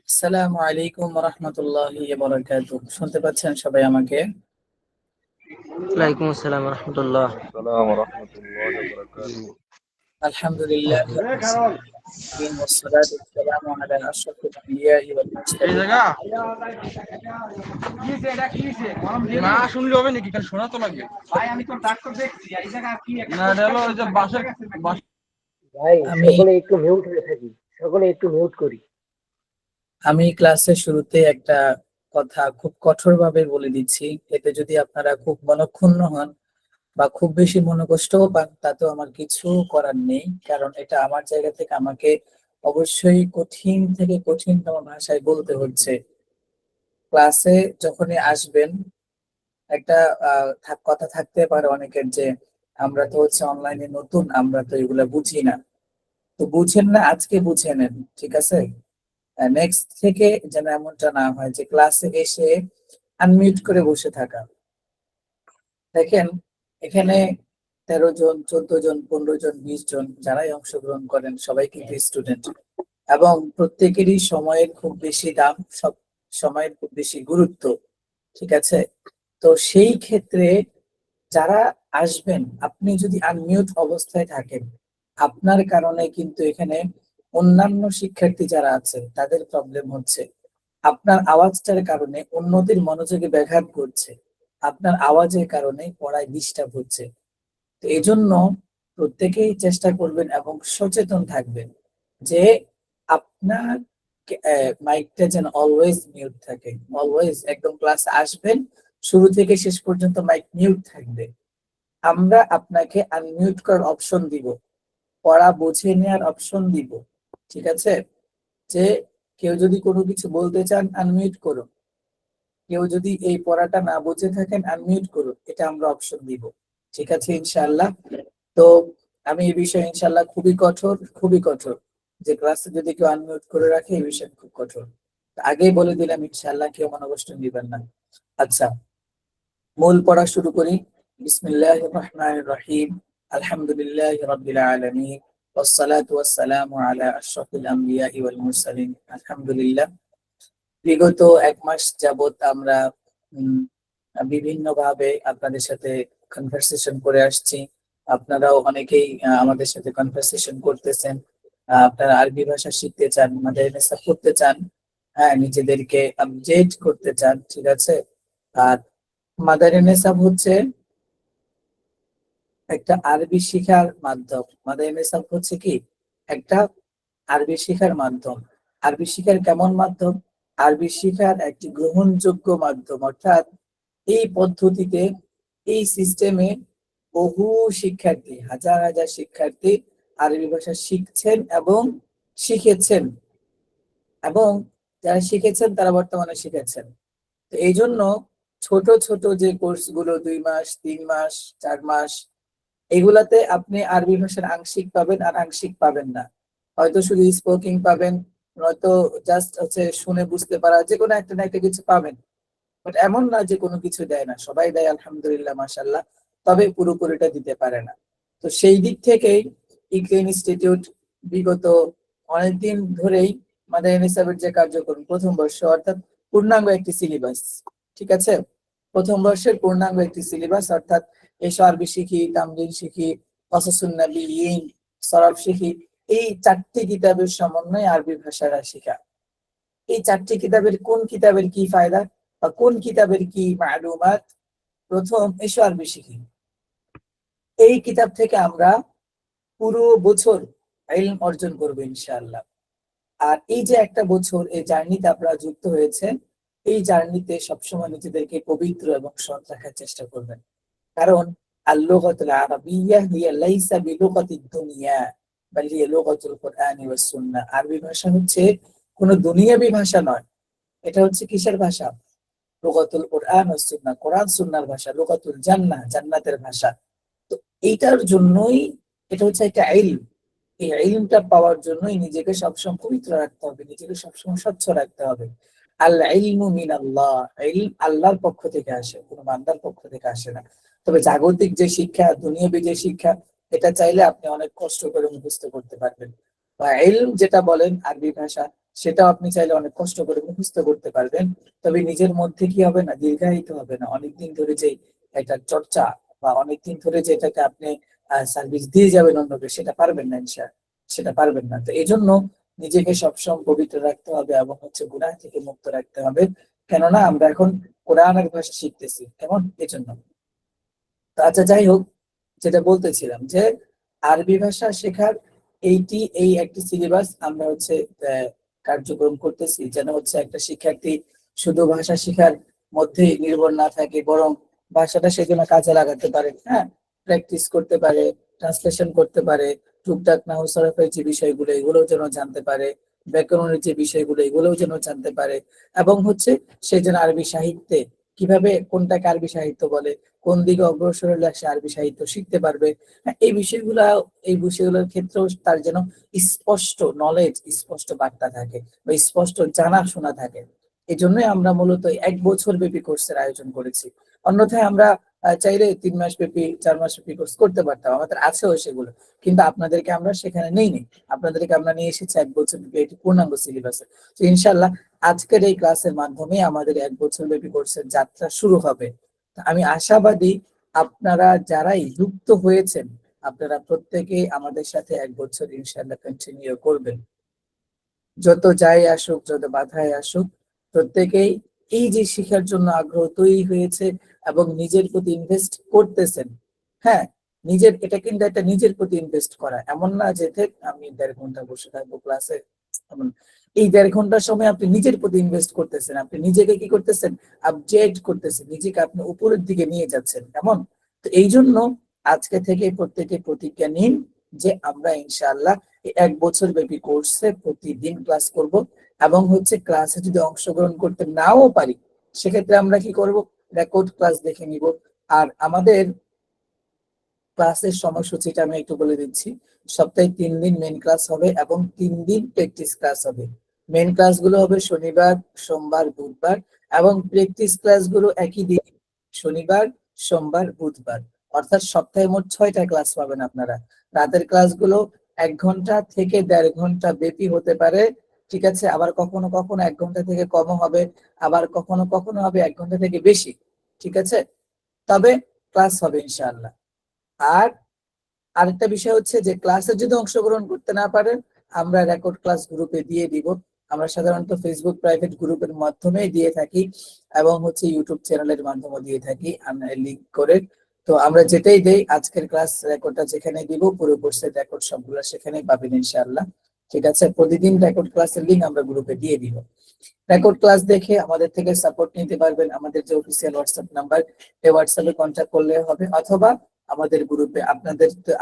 আসসালামু আলাইকুম ওয়া রাহমাতুল্লাহি ওয়া বারাকাতুহু। শুনতে পাচ্ছেন সবাই আমাকে? ওয়ালাইকুম আসসালাম রহমতুল্লাহ। السلام ورحمة الله وبركاته. আলহামদুলিল্লাহ والصلاة والسلام على أشرف الأنبياء এই والمرسلين। জায়গা না শুনলে হবে নাকি? কারণ শোনা তো লাগবে। না এটা হলো ওই যে বাসের ভাই আমি সকলে একটু মিউট হয়ে থাকি, সকলে একটু মিউট করি। আমি ক্লাসের শুরুতে একটা কথা খুব কঠোরভাবে বলে দিচ্ছি। এতে যদি আপনারা খুব মনক্ষুণ্ণ হন বা খুব বেশি মনোকষ্টও পান, তাতেও আমার কিছু করার নেই, কারণ এটা আমার জায়গা থেকে আমাকে অবশ্যই কঠিন থেকে কঠিনতম ভাষায় বলতে হচ্ছে। ক্লাসে যখনই আসবেন, একটা কথা থাকতে পারে অনেকের যে আমরা তো হচ্ছে অনলাইনে নতুন, আমরা তো এগুলা বুঝি না। তো বুঝেন না, আজকে বুঝে নেন, ঠিক আছে? নেক্সট থেকে যেন এমনটা না হয় যে ক্লাসে এসে আনমিউট করে বসে থাকা। দেখেন, এখানে 13 জন, 14 জন, 15 জন, 20 জন যারাই অংশগ্রহণ করেন সবাই কিন্তু স্টুডেন্ট, এবং প্রত্যেকেরই সময়ের খুব বেশি দাম, সব সময়ের খুব বেশি গুরুত্ব, ঠিক আছে? তো সেই ক্ষেত্রে যারা আসবেন, আপনি যদি আনমিউট অবস্থায় থাকেন, আপনার কারণে কিন্তু এখানে অন্যান্য শিক্ষার্থী যারা আছে তাদের প্রবলেম হচ্ছে। আপনার আওয়াজটার কারণে অন্যদের মনোযোগে ব্যাঘাত ঘটছে, আপনার আওয়াজের কারণে পড়ায় ডিস্টার্ব হচ্ছে। তো এই জন্য প্রত্যেকেই চেষ্টা করবেন এবং সচেতন থাকবেন যে আপনার মাইকটা যেন অলওয়েজ মিউট থাকে। অলওয়েজ একদম ক্লাস আসবেন, শুরু থেকে শেষ পর্যন্ত মাইক মিউট থাকবে। আমরা আপনাকে আনমিউট করার অপশন দিব, পড়া বুঝে নেওয়ার অপশন দিব, ঠিক আছে? যে কেউ যদি কোনো কিছু বলতে চান আনমিউট করুন, কেউ যদি এই পড়াটা না বুঝে থাকেন আনমিউট করুন, এটা আমরা অপশন দিব, ঠিক আছে ইনশাআল্লাহ? তো আমি এই বিষয়ে ইনশাআল্লাহ খুবই কঠোর, খুবই কঠোর, যে ক্লাসে যদি কেউ আনমিউট করে রাখে এই বিষয়ে খুব কঠোর। আগেই বলে দিলাম ইনশাআল্লাহ কেউ মনোকষ্ট দিবেন না। আচ্ছা, মূল পড়া শুরু করি। বিসমিল্লাহির রহমানির রহিম। আলহামদুলিল্লাহি রাব্বিল আলামিন ওয়াসসালাতু ওয়াসসালামু আলা আশরাফিল আমবিয়াই ওয়াল মুরসালিন। আলহামদুলিল্লাহ, বিগত 1 মাস যাবত আমরা বিভিন্ন ভাবে আপনাদের সাথে কনভারসেশন করে আসছি। আপনারাও অনেকেই আমাদের সাথে কনভারসেশন করতেছেন। আপনারা আরবি ভাষা শিখতে চান, মাদ্রাসা পড়তে চান, হ্যাঁ, নিজেদেরকে আপডেট করতে চান, ঠিক আছে? আর মাদারিনেসাব হচ্ছে একটা আরবি শিখার মাধ্যম। মাদারিনেসাব হচ্ছে কি একটা আরবি শিখার মাধ্যম। আরবি শিখার কেমন মাধ্যম? আরবি শিখার একটি গ্রহণযোগ্য মাধ্যম, অর্থাৎ এই পদ্ধতিতে, এই সিস্টেমে বহু শিক্ষার্থী, হাজার হাজার শিক্ষার্থী আরবি ভাষা শিখছেন এবং শিখেছেন, এবং যারা শিখেছেন তারা বর্তমানে শিখেছেন। তো এই জন্য ছোট ছোট যে কোর্সগুলো 2 মাস, 3 মাস, 4 মাস, এগুলাতে আপনি আরবি ভাষার আংশিক পাবেন আর আংশিক পাবেন না। হয়তো শুধু স্পোকিং পাবেন, নয়তো জাস্ট হচ্ছে শুনে বুঝতে পারা, যে কোনো একটা না একটা কিছু পাবেন। বাট এমন না যে কোনো কিছু দেয় না, সবাই দেয় আলহামদুলিল্লাহ মাশাআল্লাহ, তবে পুরোপুরিটা দিতে পারে না। তো সেই দিক থেকেই ইকরা ইনস্টিটিউট বিগত অনেকদিন ধরেই মাদারিন হিসাবের যে কার্যক্রম, প্রথম বর্ষ অর্থাৎ পূর্ণাঙ্গ একটি সিলেবাস, ঠিক আছে? প্রথম বর্ষের পূর্ণাঙ্গ একটি সিলেবাস, অর্থাৎ এসো আরবি শিখি, তামরিন শিখি, কসাসুন নবিয়্যিন, সরফ শিখি, এই 4টি কিতাবের সমন্বয়ে আরবি ভাষাটা শেখা। এই 4টি কিতাবের কোন কিতাবের কি ফায়দা বা কোন কিতাবের কি মালুমাত? প্রথম এসো আরবি শিখি, এই কিতাব থেকে আমরা পুরো বছর ইলম অর্জন করবো ইনশাআল্লাহ। আর এই যে একটা বছর এই জার্নিতে আপনারা যুক্ত হয়েছে, এই জার্নিতে সবসময় নিজেদেরকে পবিত্র এবং সৎ রাখার চেষ্টা করবেন, কারণ আল-লুগাতুল আরাবিয়্যাহ হিয়া লাইসা বিলুগাতিদ দুনিয়া বাল হিয়া লুগাতুল কুরআনি ওয়াস সুন্নাহ। আরবি ভাষা হচ্ছে কোনো দুনিয়াবি ভাষা নয়, এটা হচ্ছে কিসের ভাষা? লুগাতুল কুরআন ওয়াস সুন্নাহ, কোরআন সুন্নাহর ভাষা। লুগাতুল জান্নাহ, জান্নাতের ভাষা। তো এইটার জন্যই এটা হচ্ছে একটা ইলম। এই ইলমটা পাওয়ার জন্যই নিজেকে সবসময় পবিত্র রাখতে হবে, নিজেকে সবসময় স্বচ্ছ রাখতে হবে। আল ইলমু মিনাল্লাহ, ইলম আল্লাহর পক্ষ থেকে আসে, কোনো বান্দার পক্ষ থেকে আসে না। তবে জাগতিক যে শিক্ষা, দুনিয়াবী যে শিক্ষা, এটা চাইলে আপনি অনেক কষ্ট করে মুখস্থ করতে পারবেন। বা ইলম যেটা বলেন আরবি ভাষা, সেটাও আপনি চাইলে অনেক কষ্ট করে মুখস্থ করতে পারবেন। তবে নিজের মধ্যে কি হবে না, দীর্ঘায়িত হবে না। অনেকদিন ধরে যে একটা চর্চা বা অনেকদিন ধরে যে এটাকে আপনি সার্ভিস দিয়ে যাবেন অন্যকে, সেটা পারবেন না সেটা পারবেন না। তো এই জন্য নিজেকে সবসময় পবিত্র রাখতে হবে এবং হচ্ছে গুনাহ থেকে মুক্ত রাখতে হবে। কেননা আমরা এখন কোরআনের ভাষা শিখতেছি, কেমন, এজন্য। তো আচ্ছা, যাই হোক, যেটা বলতেছিলাম যে আরবি ভাষা শেখার এই একটি সিলেবাস আমরা হচ্ছে কার্যক্রম করতেছি, যেন হচ্ছে একটা শিক্ষার্থী শুধু ভাষা শেখার মধ্যেই নির্ভর না থাকে, বরং ভাষাটা সেজন্য কাজে লাগাতে পারে, হ্যাঁ, প্র্যাকটিস করতে পারে, ট্রান্সলেশন করতে পারে, টুকটাক নাহু সরফের যে বিষয়গুলো এগুলোও যেন জানতে পারে, ব্যাকরণের যে বিষয়গুলো এগুলোও যেন জানতে পারে, এবং হচ্ছে সে যেন আরবি সাহিত্যে কিভাবে কোনটাকে আরবি সাহিত্য বলে, কোন দিকে অগ্রসর হলে সে আরবি সাহিত্য শিখতে পারবে, হ্যাঁ, এই বিষয়গুলোর ক্ষেত্রেও তার যেন স্পষ্ট নলেজ, স্পষ্ট বার্তা থাকে বা স্পষ্ট জানাশোনা থাকে। এই জন্যই আমরা মূলত 1 বছর ব্যাপী কোর্সের আয়োজন করেছি। অন্যথায় আমরা চাইলে 3 মাস ব্যাপী, 4 মাস ব্যাপী কোর্স করতে পারতাম, আমাদের আছেও সেগুলো, কিন্তু আপনাদেরকে আমরা সেখানে নেইনি। আপনাদেরকে আমরা নিয়ে এসেছি 1 বছর ব্যাপী একটি পূর্ণাঙ্গ সিলেবাসে। তো ইনশাল্লাহ আজকের এই ক্লাসের মাধ্যমে আমাদের 1 বছর ব্যাপী কোর্সের যাত্রা শুরু হবে। আমি আশাবাদী আপনারা যারাই যুক্ত হয়েছেন, আপনারা প্রত্যেকেই আমাদের সাথে 1 বছর ইনশাল্লাহ কন্টিনিউ করবেন। যত যাই আসুক, যত বাধাই আসুক, প্রত্যেকেই এই যে শিখার জন্য আগ্রহ তৈরি হয়েছে এবং নিজের প্রতি ইনভেস্ট করতেছেন, হ্যাঁ, এটা কিন্তু একটা নিজের প্রতি ইনভেস্ট করা। এমন না যে আমি 1.5 ঘন্টা বসে থাকবো ক্লাসে, এমন। এই 1.5 ঘন্টার সময় আপনি নিজের প্রতি ইনভেস্ট করতেছেন, আপনি নিজেকে কি করতেছেন, আপডেট করতেছেন, নিজেকে আপনি উপরের দিকে নিয়ে যাচ্ছেন, কেমন। তো এই জন্য আজকে থেকে প্রত্যেকে প্রতিজ্ঞা নিন যে আমরা ইনশাআল্লাহ 1 বছর ব্যাপী কোর্সে প্রতিদিন ক্লাস করব, এবং হচ্ছে ক্লাসে যদি অংশগ্রহণ করতে নাও পারি, সেক্ষেত্রে আমরা কি করব, রেকর্ড ক্লাস দেখে নিব। আর আমাদের ক্লাসের সময়সূচিটা আমি একটু বলে দিচ্ছি। সপ্তাহে 3 দিন মেন ক্লাস হবে এবং 3 দিন প্র্যাকটিস ক্লাস হবে। মেন ক্লাসগুলো হবে শনিবার, সোমবার, বুধবার, এবং প্র্যাকটিস ক্লাসগুলো একই দিন, শনিবার, সোমবার, বুধবার। অর্থাৎ সপ্তাহে মোট 6টা ক্লাস পাবেন আপনারা। রাতের ক্লাসগুলো 1 ঘন্টা থেকে 1.5 ঘন্টা ব্যাপী হতে পারে, ঠিক আছে। আবার কখনো কখনো 1 ঘন্টা থেকে কমও হবে, আবার কখনো কখনো হবে 1 ঘন্টা থেকে বেশি, ঠিক আছে। তবে ক্লাস হবে ইনশাআল্লাহ। আর আরেকটা বিষয় হচ্ছে যে ক্লাসে যদি অংশগ্রহণ করতে না পারেন, আমরা রেকর্ড ক্লাস গ্রুপে দিয়ে দিব। আমরা সাধারণত ফেসবুক প্রাইভেট গ্রুপের মাধ্যমে দিয়ে থাকি, এবং হচ্ছে ইউটিউব চ্যানেলের মাধ্যমে দিয়ে থাকি আমরা লিংক করে। তো আমরা যেটাই দেই, আজকের ক্লাস রেকর্ডটা যেখানে দিব, পুরো কোর্সের রেকর্ড সবগুলো সেখানেই পাবেন ইনশাআল্লাহ, ঠিক আছে। প্রতিদিন রেকর্ড ক্লাসের লিংক আমরা গ্রুপে দিয়ে দিব। রেকর্ড ক্লাস দেখে আমাদের থেকে সাপোর্ট নিতে পারবেন। আমাদের যে অফিসিয়াল হোয়াটসঅ্যাপ নাম্বার, এই হোয়াটসঅ্যাপে কন্ট্যাক্ট করলে হবে, অথবা আমাদের গ্রুপে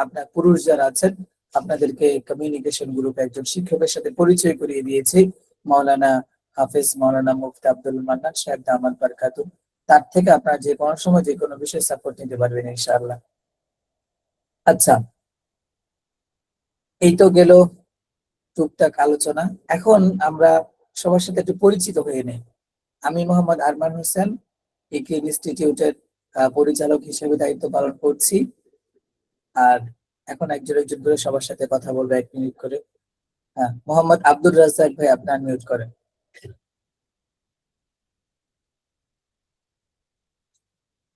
আপনার পুরুষ যারা আছেন, আপনাদেরকে কমিউনিকেশন গ্রুপে একজন শিক্ষকের সাথে পরিচয় করিয়ে দিয়েছি, মাওলানা হাফেজ মাওলানা মুফতি আব্দুল মান্নান সাহেব দামাত বারকাতু। তার থেকে আপনারা যে কোনো সময় যে কোনো বিষয়ে সাপোর্ট নিতে পারবেন ইনশাআল্লাহ। আচ্ছা, এই তো গেল টুকটাক আলোচনা। এখন আমরা সবার সাথে একটু পরিচিত হয়ে নেই। আমি মোহাম্মদ আরমান হোসেন, ইকরিম ইনস্টিটিউটের পরিচালক হিসেবে দায়িত্ব পালন করছি। আর এখন একজন একজন করে সবার সাথে কথা বলবো 1 মিনিট করে। হ্যাঁ, মোহাম্মদ আব্দুর রাজ্জাক ভাই, আপনার মিউট করেন।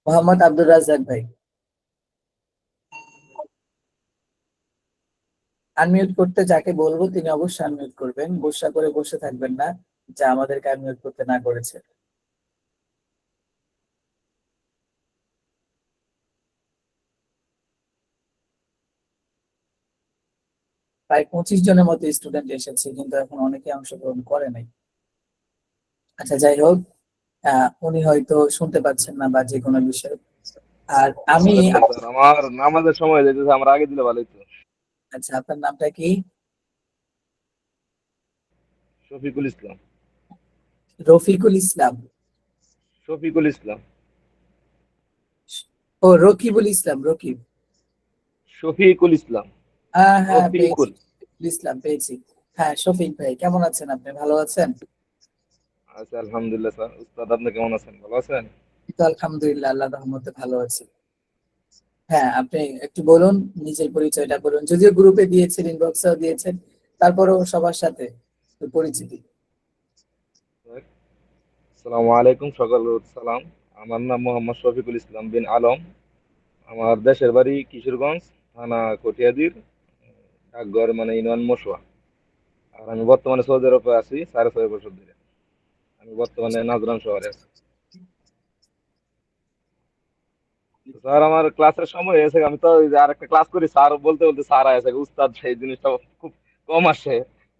মোহাম্মদ আব্দুর রাজ্জাক ভাই, আনমিউট করতে যাকে বলবো তিনি অবশ্যই আনমিউট করবেন, গোসা করে বসে থাকবেন না, যা আমাদেরকে আনমিউট করতে না করেছে। প্রায় 25 জনের মতো স্টুডেন্ট এসেছে, কিন্তু এখন অনেকে অংশগ্রহণ করে নাই। আচ্ছা, যাই হোক, উনি হয়তো শুনতে পাচ্ছেন না বা যে কোনো বিষয়। আর আমি স্যার আমার নামাজের সময় যেতেছে, আমরা আগে দিলে ভালো হতো। আচ্ছা, আপনার নামটা কি? শফিকুল ইসলাম। রফিকুল ইসলাম? শফিকুল ইসলাম। ও, রকিবুল ইসলাম, রকিব। শফিকুল ইসলাম। হ্যাঁ হ্যাঁ, পেয়েছি, শফিকুল। রফিকুল ইসলাম পেয়েছি। হ্যাঁ, শফিক ভাই, কেমন আছেন আপনি, ভালো আছেন? আচ্ছা, আলহামদুলিল্লাহ স্যার। উস্তাদ আপনি কেমন আছেন, ভালো আছেন? এই তো আলহামদুলিল্লাহ, আল্লাহর রহমতে ভালো আছি। হ্যাঁ, আপনি একটু বলুন, নিজের পরিচয়টা বলুন, যদিও গ্রুপে দিয়েছেন, ইনবক্সেও দিয়েছেন, তারপরেও সবার সাথে একটু পরিচিতি। আসসালামু আলাইকুম, সকাল সালাম। আমার নাম মোহাম্মদ শফিকুল ইসলাম বিন আলম। আমার দেশের বাড়ি কিশোরগঞ্জ, থানা কটিয়াদির, ডাকঘর মানে ইউনিয়ন মসুয়া। আর আমি বর্তমানে সৌদি আরবে আছি 6.5 বছর ধরে। আমি বর্তমানে নাজরান শহরে আছি। তো স্যার, আমার ক্লাসের সময় হয়েছে, আমি তো ওই যে আরেকটা ক্লাস করি, স্যার বলতে বলতে স্যার আছে, উস্তাদ সেই জিনিসটা খুব কম আসে।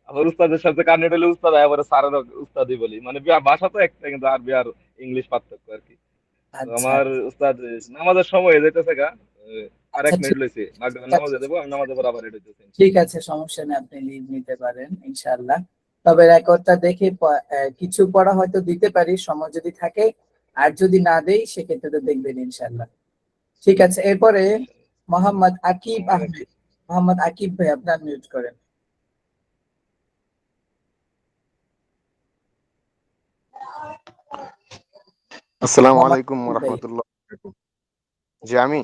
আবার উস্তাদের সাথে কানেক্ট হলে উস্তাদ হয়, আবার স্যারের উস্তাদই বলি, মানে ভাষা তো একটা, কিন্তু আরবি আর ইংলিশ পার্থক্য আর কি। তো আচ্ছা আমার উস্তাদ নামাজের সময় হয়ে যাইতেছে গা, আর আচ্ছা 1 মিনিট লইছে, মাগরিবের নামাজে দেবো, আমি নামাজের পর আবার এটা হইতেছে ঠিক ইনশাআল্লাহ। আছে, সমস্যা নেই, আপনি লিভ নিতে পারেন ইনশাআল্লাহ। তবে রেকর্ডটা দেখে কিছু পড়া হয়তো দিতে পারি সময় যদি থাকে, আর যদি না দেই সেক্ষেত্রে তো দেখবেন ইনশাআল্লাহ। ঠিক আছে, এরপরে মোহাম্মদ আকিব আহমেদ। মোহাম্মদ আকিব ভাই, আপনার মিউট করেন। আসসালামু মোহাম্মদ আলাইকুম আকিব ভাই। রহমতুল্লাহ। জি আমি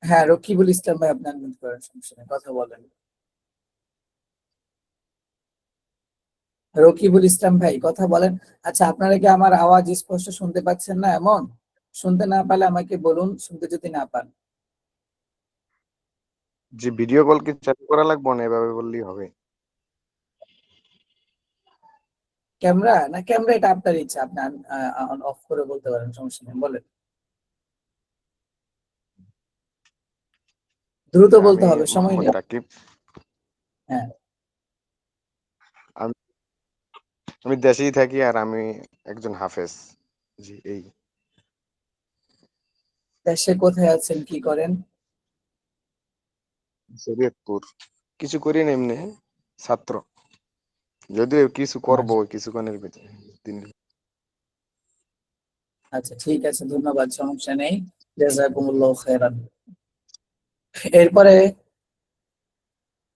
হ্যাঁ, রকিবুল ইসলাম ভাই, আপনার মিউট করেন, সমস্যা নেই, কথা বলেন। রকিবুল ইসলাম ভাই, কথা বলেন। আচ্ছা, আপনারা কি আমার আওয়াজ স্পষ্ট শুনতে পাচ্ছেন না? এমন শুনতে না পারলে আমাকে বলুন, শুনতে যদি না পান। যে ভিডিও কল কি চালু করা লাগবে না, এভাবে বললেই হবে? ক্যামেরা না, ক্যামেরা এটা আপনার ইচ্ছা, আপনি অফ করে বলতে পারেন, সমস্যা নেই, বলেন। দ্রুত যে বলতে আমি হবে, সময় মোহাম্মদ নেই। রাকিব। হ্যাঁ। আমি আমি দেশেই থাকি আর আমি একজন হাফেজ। জি এই দেশে কোথায় আছেন, কি করেন? শরীয়তপুর। কিছু করি না, এমনি ছাত্র, যদিও কিছু করবো মাস- ওই কিছুক্ষণের ভিতরে দিন। আচ্ছা ঠিক আছে, ধন্যবাদ, সমস্যা নেই। জাযাকুমুল্লাহু খাইরান। এরপরে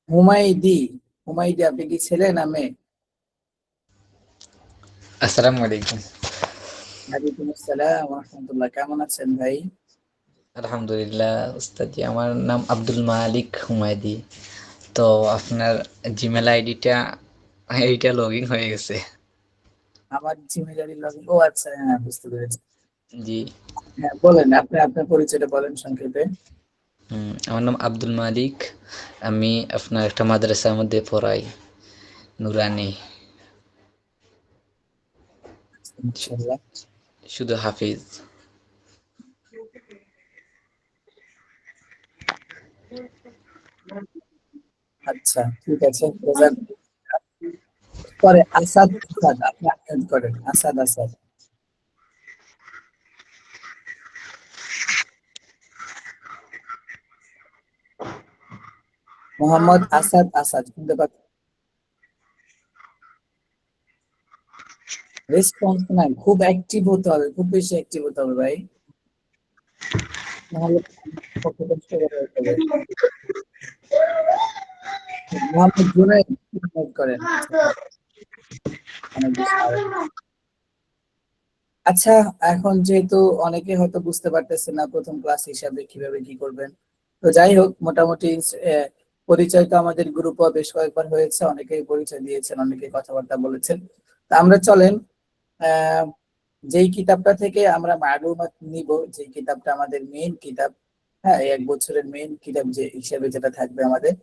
হুমাইদি। হুমাইদি, আপনি কি ছেলে না মেয়ে? আসসালামু আলাইকুম। ওয়ালাইকুম আসসালাম ওয়া রাহমাতুল্লাহ, কেমন আছেন ভাই? আলহামদুলিল্লাহ উস্তাদি, আমার নাম আব্দুল মালিক হুমায়দি। তো আপনার জিমেল আইডিটা এইটা লগ ইন হয়ে গেছে। আমার জিমেইল আইডি লগইন, ও আচ্ছা, হ্যাঁ বুঝতে পেরেছি। জি। হ্যাঁ বলেন, আপনি আপনার পরিচয়টা বলেন সংক্ষেপে। আমার নাম আব্দুল মালিক। আমি আপনার একটা মাদ্রাসার মধ্যে পড়াই, নুরানি, ইনশাআল্লাহ। শুধু হাফিজ। আচ্ছা ঠিক আছে, পরে আসাদ। আসাদ, আপনি আনমিউট করেন, আসাদ আসাদ। মোহাম্মদ আসাদ আসাদ, শুনতে পাচ্ছেন? রেসপন্স নাই, খুব অ্যাক্টিভ হতে হবে, খুব বেশি অ্যাক্টিভ হতে হবে ভাই, নাহলে পক্ষে কষ্ট করে হয়ে যাবে। মোহাম্মদ জুনায়েদ, নোট করেন, আচ্ছা অনেক বেশি আওয়াজ। আচ্ছা, এখন যেহেতু অনেকে হয়তো বুঝতে পারতেছে না প্রথম ক্লাস হিসাবে কিভাবে কি করবেন, তো যাই হোক, মোটামুটি পরিচয় তো আমাদের গ্রুপে বেশ কয়েকবার হয়েছে, অনেকেই পরিচয় দিয়েছেন, অনেকেই কথাবার্তা বলেছেন। তা আমরা চলেন আহ যেই কিতাবটা থেকে আমরা মালুমাত নিব, যে কিতাবটা আমাদের মেইন কিতাব, হ্যাঁ, এই 1 বছরের মেইন কিতাব যে হিসেবে যেটা থাকবে আমাদের,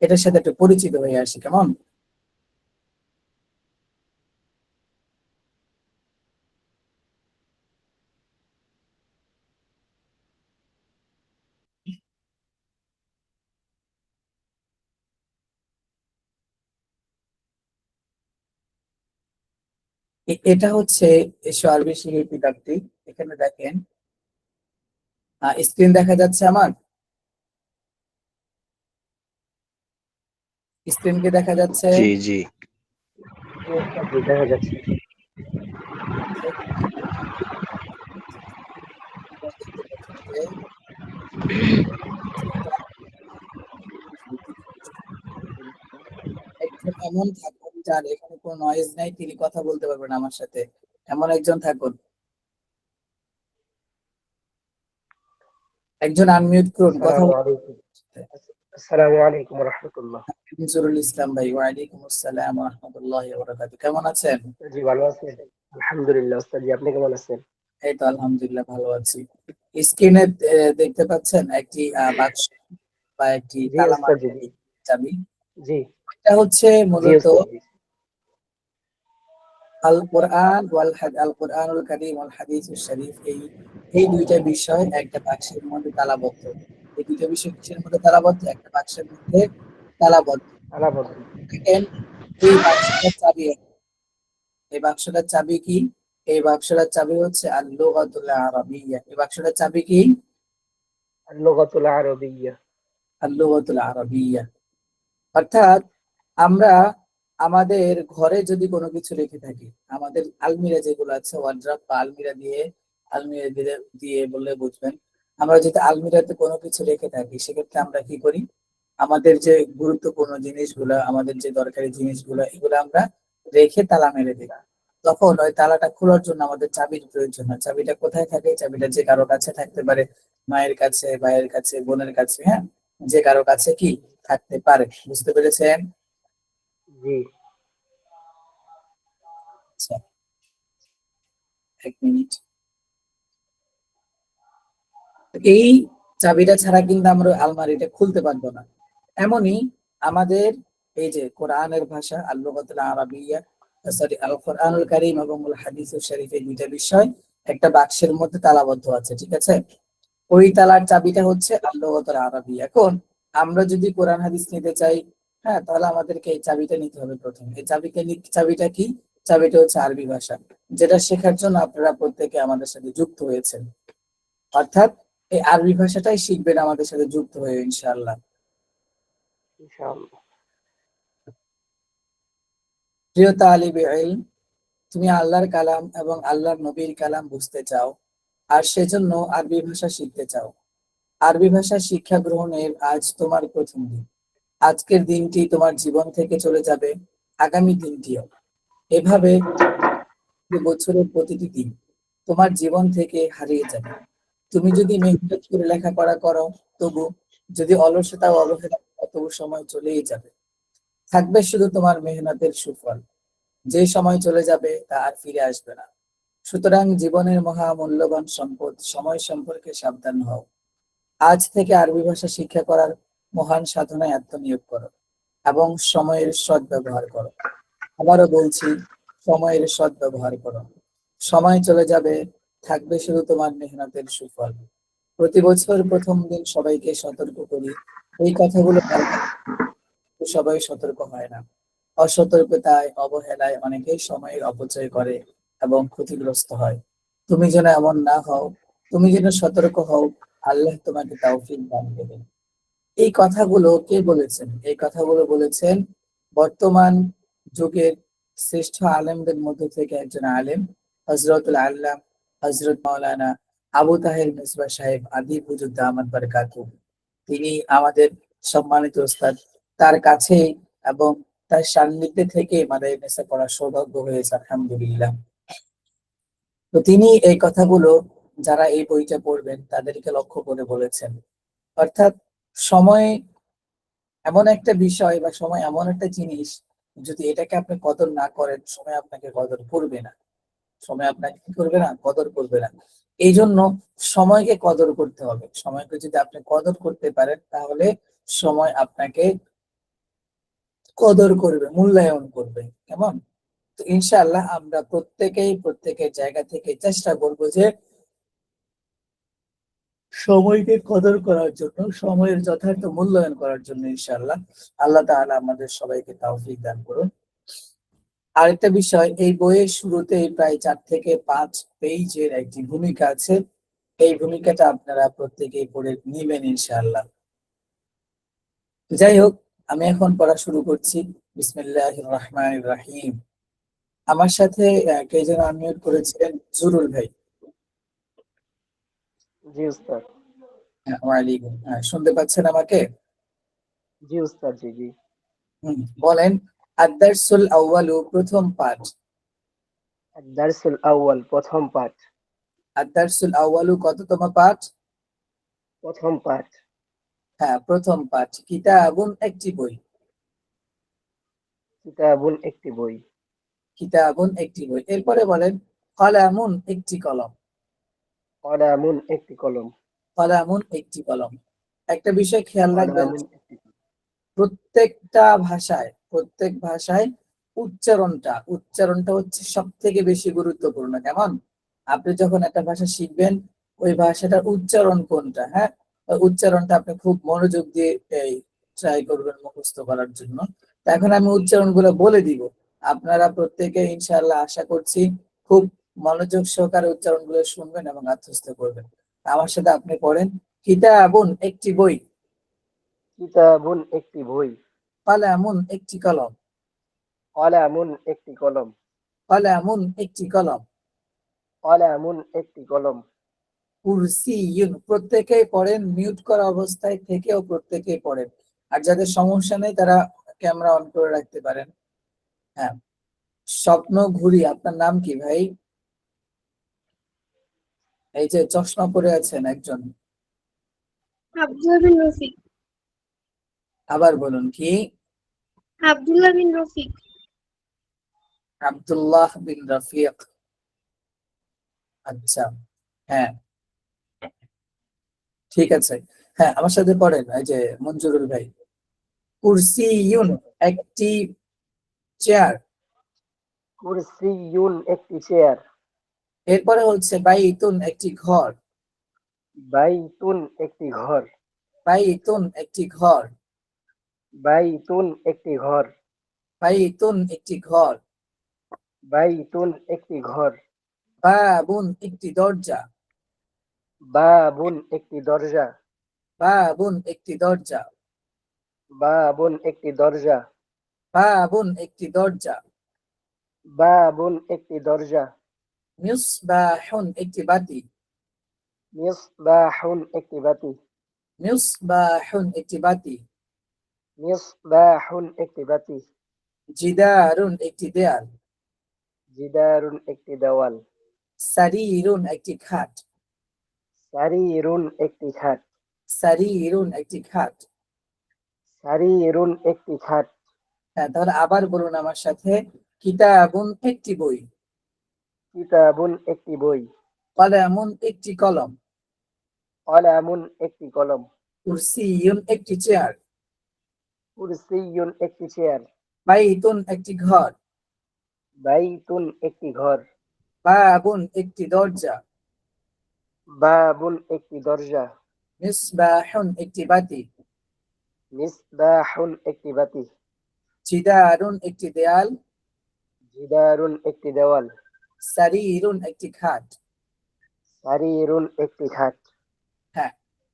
এটার সাথে একটু পরিচিত হয়ে আসি, কেমন? এটা হচ্ছে আরবি শিখের কিতাবটি। এখানে দেখেন, স্ক্রিন দেখা যাচ্ছে আমার? স্ক্রিন কি দেখা যাচ্ছে? জি জি দেখা যাচ্ছে। দেখতে পাচ্ছেন যে একজন এমন থাকুন যার এখানে কোনো নয়েজ নাই, তিনি কথা বলতে পারবেন আমার সাথে, এমন একজন থাকুন। একজন আনমিউট করুন, কথা আসসালামু বলতে। আলাইকুম। আসসালামু আলাইকুম ওয়া রাহমাতুল্লাহ। নজরুল ইসলাম ভাই, ওয়ালাইকুম আসসালাম ওয়া রাহমাতুল্লাহি ওয়া বারাকাতুহু। কেমন আছেন? জি, ভালো আছেন? আলহামদুলিল্লাহ ওস্তাদ জি, আপনি কেমন আছেন? এই তো আলহামদুলিল্লাহ ভালো আছি। স্ক্রিনে দেখতে পাচ্ছেন একটি বাক্স বা একটি জি ওস্তাদ তালামার জি, চাবি। জি এটা হচ্ছে জি মূলত ওস্তাদ জি। আল কোরআনুল কারীম ওয়াল হাদিসুশ শরীফ, এই দুইটা বিষয় একটা বাক্সের মধ্যে তালাবদ্ধ। এই দুইটা বিষয় কিসের মধ্যে তালাবদ্ধ? একটা বাক্সের মধ্যে তালাবদ্ধ। আলাবদ্দ। দেখেন, এই বাক্সটার চাবি, এই বাক্সটার চাবি কি? এই বাক্সটার চাবি হচ্ছে আল লুগাতুল আরাবিয়্যা। এই বাক্সটার চাবি কি? আল-লুগাতুল আরাবিয়্যা। আল লুগাতুল আরাবিয়্যা। অর্থাৎ আমরা আমাদের ঘরে যদি কোনো কিছু রেখে থাকি, আমাদের আলমিরা যেগুলো আছে, ওয়ারড্রব বা আলমিরা দিয়ে বললে বুঝবেন। আমরা যদি আলমিরাতে কোনো কিছু রেখে থাকি, সেক্ষেত্রে আমরা কি করি? আমাদের যে গুরুত্বপূর্ণ জিনিসগুলো, আমাদের যে দরকারি জিনিসগুলো, এগুলো আমরা রেখে তালা মেরে দিই। তখন ওই তালাটা খোলার জন্য আমাদের চাবির প্রয়োজন হয়। চাবিটা কোথায় থাকে? চাবিটা যে কারো কাছে থাকতে পারে, মায়ের কাছে, ভাইয়ের কাছে, বোনের কাছে, হ্যাঁ, যে কারো কাছে কি থাকতে পারে। বুঝতে পেরেছেন? জি আচ্ছা, 1 মিনিট। এই চাবিটা ছাড়া কিন্তু আমরা আলমারিটা খুলতে পারবো না। এমনই আমাদের এই যে কোরআনের ভাষা আল লুগাতুল আরাবিয়্যা, সরি আল কোরআনুল কারীম এবং আল হাদিসুশ শরীফ, এই দুইটা বিষয় একটা বাক্সের মধ্যে তালাবদ্ধ আছে, ঠিক আছে? ওই তালার চাবিটা হচ্ছে আল লুগাতুল আরাবিয়্যা। এখন আমরা যদি কোরআন হাদিস নিতে চাই, হ্যাঁ, তাহলে আমাদেরকে এই চাবিটা নিতে হবে প্রথমে। এই চাবিটা কি? চাবিটা হচ্ছে আরবি ভাষা, যেটা শেখার জন্য আপনারা প্রত্যেকে আমাদের সাথে যুক্ত হয়েছেন। অর্থাৎ এই আরবি ভাষাটাই শিখবেন আমাদের সাথে যুক্ত হয়ে, ইনশাআল্লাহ। ইনশাআল্লাহ। প্রিয় তালিবে ইলম, তুমি আল্লাহর কালাম এবং আল্লাহর নবীর কালাম বুঝতে চাও, আর সেজন্য আরবি ভাষা শিখতে চাও। আরবি ভাষা শিক্ষা গ্রহণের আজ তোমার প্রথম দিন। আজকের দিনটি তোমার জীবন থেকে চলে যাবে, আগামী দিনটিও। এভাবে বছরের প্রতিটি দিন তোমার জীবন থেকে হারিয়ে যাবে। তুমি যদি মেহনত করে লেখাপড়া করো তবু, যদি অলসতা ও অবহেলা করো, তবু সময় চলেই যাবে। থাকবে শুধু তোমার মেহনতের সুফল। যে সময় চলে যাবে তা আর ফিরে আসবে না। সুতরাং জীবনের মহা মূল্যবান সম্পদ সময় সম্পর্কে সাবধান হও। আজ থেকে আরবি ভাষা শিক্ষা করার মহান সাধনায় আত্মনিয়োগ করো এবং সময়ের সদ্ব্যবহার করো। আবারও বলছি, সময়ের সদ্ব্যবহার করো। সময় চলে যাবে, থাকবে শুধু তোমার মেহনতের সুফল। প্রতি বছর প্রথম দিন সবাইকে সতর্ক করি, এই কথাগুলো বারবার, কিন্তু সবাই সতর্ক হয় না। অসতর্কতায়, অবহেলায় অনেকেই সময়ের অপচয় করে এবং ক্ষতিগ্রস্ত হয়। তুমি যেন এমন না হও, তুমি যেন সতর্ক হও। আল্লাহ তোমাকে তাওফিক দান করবেন। এই কথাগুলো কে বলেছেন? এই কথাগুলো বলেছেন বর্তমান যুগের শ্রেষ্ঠ আলেমদের মধ্য থেকে একজন আলেম, হযরতুল আল্লাম হযরত মাওলানা আবু তাহের মিসবাহ সাহেব আদিব হুজুর দামাত বারাকাতুহু। তিনি আমাদের সম্মানিত ওস্তাদ। তার কাছে এবং তার সান্নিধ্যে থেকে মাদ্রাসা পড়ার সৌভাগ্য হয়েছে, আলহামদুলিল্লাহ। তো তিনি এই কথাগুলো, যারা এই বইটা পড়বেন তাদেরকে লক্ষ্য করে বলেছেন। অর্থাৎ সময় এমন একটা বিষয় বা সময় এমন একটা জিনিস, যদি এটাকে আপনি কদর না করেন, সময় আপনাকে কদর করবে না। সময় আপনাকে কি করবে না? কদর করবে না। এই জন্য সময়কে কদর করতে হবে। সময়কে যদি আপনি কদর করতে পারেন, তাহলে সময় আপনাকে কদর করবে, মূল্যায়ন করবে। কেমন? তো ইনশাআল্লাহ আমরা প্রত্যেকেই প্রত্যেকের জায়গা থেকে চেষ্টা করবো যে সময়কে কদর করার জন্য, সময়ের যথার্থ মূল্যায়ন করার জন্য, ইনশাআল্লাহ। আল্লাহ তাআলা আমাদের সবাইকে তাওফিক দান করুন। আরেকটা বিষয়, এই বইয়ের শুরুতেই প্রায় 4 থেকে 5 পেজের একটি ভূমিকা আছে। এই ভূমিকাটা আপনারা প্রত্যেকেই পড়ে নিবেন, ইনশাআল্লাহ। যাই হোক, আমি এখন পড়া শুরু করছি। বিসমিল্লাহির রহমানির রহিম। আমার সাথে কে যেন আনমিউট করেছিলেন? জুরুল ভাই। জি উস্তাদ। হ্যাঁ, ওয়ালাইকুম। শুনতে পাচ্ছেন আমাকে? জি উস্তাদ জি, জি। বলেন। আদ-দারসুল আউয়ালু, প্রথম পাঠ। আদ-দারসুল আউয়াল, প্রথম পাঠ। আদ-দারসুল আউয়ালু কততম পাঠ? প্রথম পাঠ। হ্যাঁ, প্রথম পাঠ। কিতাবুন একটি বই। কিতাবুন একটি বই। কিতাবুন একটি বই। এরপরে বলেন কলামুন একটি কলম। কলামুন একটি কলম। কলামুন একটি কলম। একটা বিষয় খেয়াল রাখবেন, কলামুন একটি প্রত্যেক ভাষায় উচ্চারণটা হচ্ছে সব থেকে বেশি গুরুত্বপূর্ণ। কেমন, আপনি যখন একটা ভাষা শিখবেন ওই ভাষাটার উচ্চারণ কোনটা, হ্যাঁ, ওই উচ্চারণটা আপনি খুব মনোযোগ দিয়ে ট্রাই করবেন মুখস্থ করার জন্য। তো এখন আমি উচ্চারণগুলো বলে দিব, আপনারা প্রত্যেকে ইনশাআল্লাহ আশা করছি খুব মনোযোগ সহকারে উচ্চারণগুলো শুনবেন এবং আত্মস্থ করবেন। আমার সাথে আপনি পড়েন কিতাবুন একটি বই। কিতাবুন একটি বই। কলামুন একটি কলম। কলামুন একটি কলম। কলামুন একটি কলম। কলামুন একটি কলম। কুরসিয়ুন, প্রত্যেকেই পড়েন, মিউট করা অবস্থায় থেকেও প্রত্যেকেই পড়েন। আর যাদের সমস্যা নেই তারা ক্যামেরা অন করে রাখতে পারেন। হ্যাঁ, স্বপ্ন ঘুরি। আপনার নাম কি ভাই? এই যে চশমা পরে আছেন একজন, আব্দুল্লাহ বিন রফিক। আবার বলুন কি? আব্দুল্লাহ বিন রফিক। আব্দুল্লাহ বিন রফিক। আচ্ছা, হ্যাঁ ঠিক আছে। হ্যাঁ, আমার সাথে পড়েন এই যে মঞ্জুরুল ভাই। কুরসিয়ুন একটি চেয়ার। কুরসিয়ুন একটি চেয়ার। এরপরে হচ্ছে বাইতুন একটি ঘর। বাইতুন একটি ঘর। বাইতুন একটি ঘর। বাইতুন একটি ঘর। বাইতুন একটি ঘর। বাইতুন একটি ঘর। বাবুন একটি দরজা। বাবুন একটি দরজা। বাবুন একটি দরজা। বাবুন একটি দরজা। বাবুন একটি দরজা। বাবুন একটি দরজা। মিসবাহুন একটি বাতি। মিসবাহুন একটি বাতি। মিসবাহুন একটি বাতি। মিসবাহুন একটি বাতি। জিদারুন একটি দেয়াল। জিদারুন একটি দেওয়াল। সারিরুন একটি খাট। সারিরুন একটি খাট। সারিরুন একটি খাট। সারিরুন একটি খাট। হ্যাঁ, তাহলে আবার বলুন আমার সাথে, কিতাবুন একটি বই। কিতাবুন একটি বই। কলামুন একটি কলম। কলামুন একটি কলম। কুরসিয়ুন একটি চেয়ার। কুরসিয়ুন একটি চেয়ার। বাইতুন একটি ঘর। বাইতুন একটি ঘর। বাবুন একটি দরজা। বাবুন একটি দরজা। মিসবাহুন একটি বাতি। মিসবাহুন একটি বাতি। জিদারুন একটি দেয়াল। জিদারুন একটি দেওয়াল। সারিরুন একটি খাট। সারিরুন একটি খাট। হ্যাঁ,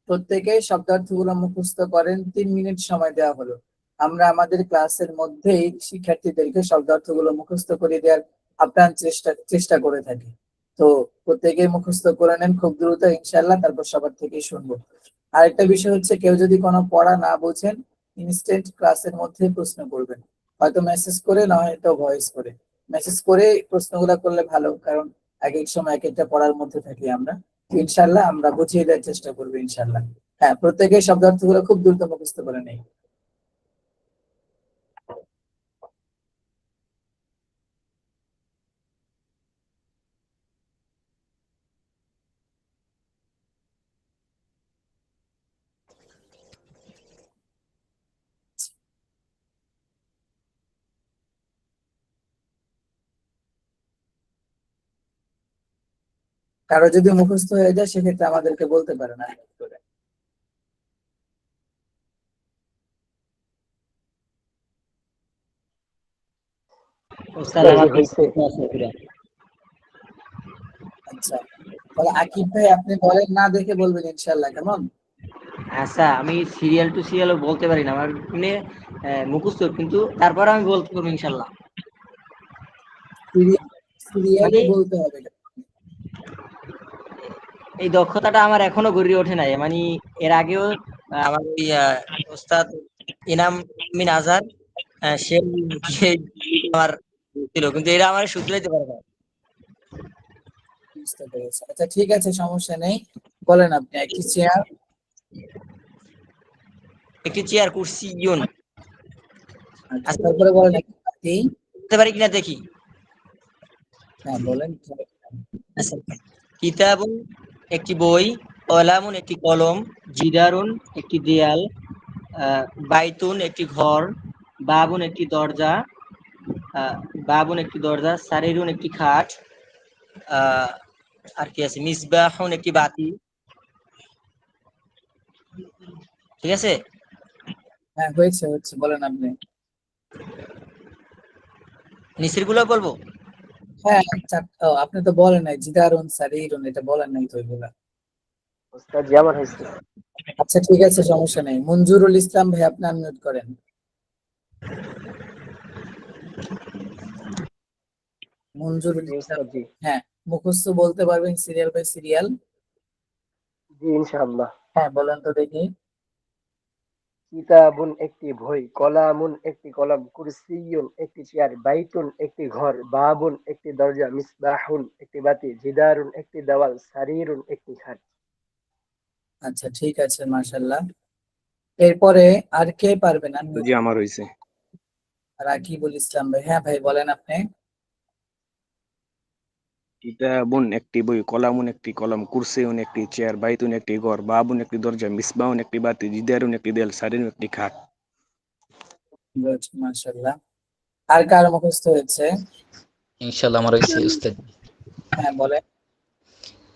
প্রত্যেকে শব্দার্থগুলো মুখস্থ করেন। 3 মিনিট সময় দেওয়া হলো। আমরা আমাদের ক্লাসের মধ্যেই শিক্ষার্থীদেরকে শব্দার্থগুলো মুখস্থ করে দেওয়ার আপ্রাণ চেষ্টা করে থাকি। তো প্রত্যেকেই মুখস্থ করে নেন খুব দ্রুত ইনশাল্লাহ, তারপর সবার থেকেই শুনবো। আরেকটা বিষয় হচ্ছে, কেউ যদি কোনো পড়া না বোঝেন ইনস্ট্যান্ট ক্লাসের মধ্যে প্রশ্ন করবেন, হয়তো মেসেজ করে, না হয়তো ভয়েস করে। মেসেজ করে প্রশ্নগুলো করলে ভালো, কারণ এক এক সময় এক একটা পড়ার মধ্যে থাকি আমরা। ইনশাল্লাহ আমরা বুঝিয়ে দেওয়ার চেষ্টা করবো ইনশাল্লাহ। হ্যাঁ, প্রত্যেকের শব্দার্থগুলো খুব দ্রুত মুখস্থ করে নেই। কারো যদি মুখস্থ হয়ে যায় সেক্ষেত্রে আমাদেরকে বলতে পারে না। হয়েছে। আচ্ছা, তাহলে আকিব ভাই আপনি বলেন, না দেখে বলবেন ইনশাল্লাহ, কেমন? আচ্ছা, আমি সিরিয়াল টু সিরিয়াল বলতে পারি না, আমার মানে মুখস্থ, কিন্তু তারপর আমি বলতে পারবো ইনশাল্লাহ। সিরিয়ালে বলতে হবে। এই দক্ষতাটা আমার এখনো গড়ে ওঠে নাই। মানে এর আগেও আমার ওই ওস্তাদ ইনাম মিন আজহার সে আমার ছিল, কিন্তু এরা আমার শুধরাইতে পারে না। বুঝতে পেরেছি। আচ্ছা ঠিক আছে, সমস্যা নেই। বলেন আপনি। একটি চেয়ার। একটি চেয়ার কুরসিয়ুন। আচ্ছা, আচ্ছা, তারপরে বলেন একটি বাতি। বলতে পারি কিনা দেখি। হ্যাঁ বলেন। আচ্ছা, কিতাবুন একটি বই, কলামুন একটি কলম, জিদারুন একটি দেয়াল, বাইতুন একটি ঘর, বাবুন একটি দরজা, আহ, বাবুন একটি দরজা, সারিরুন একটি খাট, আহ, আর কি আছে, মিসবাহুন একটি বাতি। ঠিক আছে? হ্যাঁ হয়েছে হচ্ছে, বলেন আপনি। নিচের গুলো বলবো। হ্যাঁ আপনি তো বলেন নাই জিদারুন সারিরুন, এটা বলেন নাই তো এগুলা। ওস্তাদ জি আমার হয়েছে। আচ্ছা ঠিক আছে, সমস্যা নেই। মঞ্জুরুল ইসলাম ভাই, আপনি আনমিউট করেন। মঞ্জুরুল জি ইসলাম। ওস্তাদ জি। হ্যাঁ, মুখস্থ বলতে পারবেন সিরিয়াল বাই সিরিয়াল? জি ইনশাআল্লাহ। হ্যাঁ বলেন তো দেখি। কিতাবুন একটি বই, কলামুন একটি কলম, কুরসিয়ুন একটি চেয়ার, বাইতুন একটি ঘর, বাবুন একটি দরজা, মিসবাহুন একটি বাতি, জিদারুন একটি দেওয়াল, সারিরুন একটি খাট। আচ্ছা ঠিক আছে, মাশাল্লাহ। এরপরে আর কে পারবেন? জি আমার হয়েছে। রাকিবুল ইসলাম ভাই। হ্যাঁ ভাই বলেন আপনি। কিতাবুন একটি বই, কলামুন একটি কলম, কুরসিউন একটি চেয়ার, বাইতুন একটি ঘর, বাবুন একটি দরজা, মিসবাহুন একটি বাতি, জিদারুন একটি দেয়াল, সারিরুন একটি খাট। গুড, মাশাল্লাহ। আর কার মুখস্থ হয়েছে? ইনশাল্লাহ আমার হয়েছে উস্তাদ। হ্যাঁ বলেন।